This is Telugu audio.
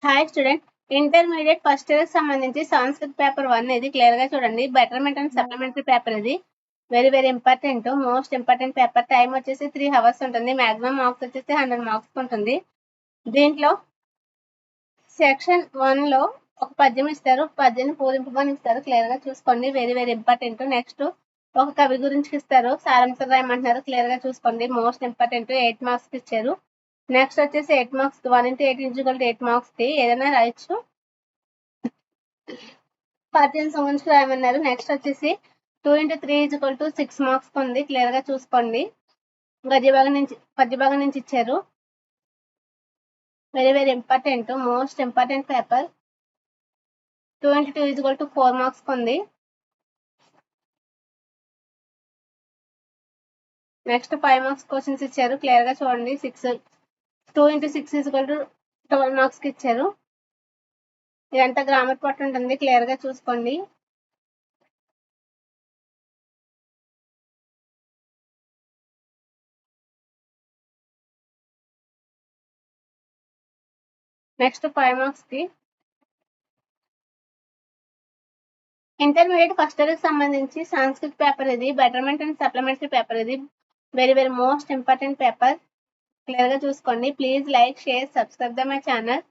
Hi student, intermediate first year సంబంధించి సంస్కృత్ పేపర్ 1 ఇది క్లియర్ గా చూడండి. బెటర్మెంట్ అండ్ సప్లిమెంటరీ పేపర్ ఇది very important, most important paper. Time వచ్చేసి 3 hours ఉంటుంది. మాక్సిమం మార్క్స్ వచ్చేసి 100 మార్క్స్ ఉంటుంది. దీంట్లో సెక్షన్ 1 లో ఒక పద్యం ఇస్తారు, పద్యాన్ని పూరింపమని ఇస్తారు. క్లియర్ గా చూసుకోండి, వెరీ ఇంపార్టెంట్. నెక్స్ట్ ఒక కవి గురించి ఇస్తారు, సారాంశం రాయమంటున్నారు. క్లియర్ గా చూసుకోండి, మోస్ట్ ఇంపార్టెంట్. 8 మార్క్స్ ఇచ్చారు. నెక్స్ట్ వచ్చేసి 8 మార్క్స్ 1 into 8 = 8 మార్క్స్ కి ఏదైనా రాయొచ్చు. పద్యం సంబంధించి రాయమన్నారు. నెక్స్ట్ వచ్చేసి 2 into 3 = 6 మార్క్స్ ఉంది. క్లియర్ గా చూసుకోండి. పద్య భాగం నుంచి ఇచ్చారు. Very important, most important paper. 2 into 2 = 4 marks ఉంది. నెక్స్ట్ 5 మార్క్స్ క్వశ్చన్స్ ఇచ్చారు. క్లియర్ గా చూడండి. 2 into 6 = 12 మార్క్స్ కి ఇచ్చారు. ఇదంతా గ్రామర్ పార్ట్ ఉంటుంది. క్లియర్ గా చూసుకోండి. నెక్స్ట్ 5 మార్క్స్ కి ఇంటర్మీడియట్ ఫస్ట్ ఇయర్ కి సంబంధించి సంస్కృత్ పేపర్ ఇది. బెటర్మెంట్ అండ్ సప్లిమెంటరీ పేపర్ ఇది very most important paper. Clear గా చూసుకోండి. Please like, share, subscribe my channel.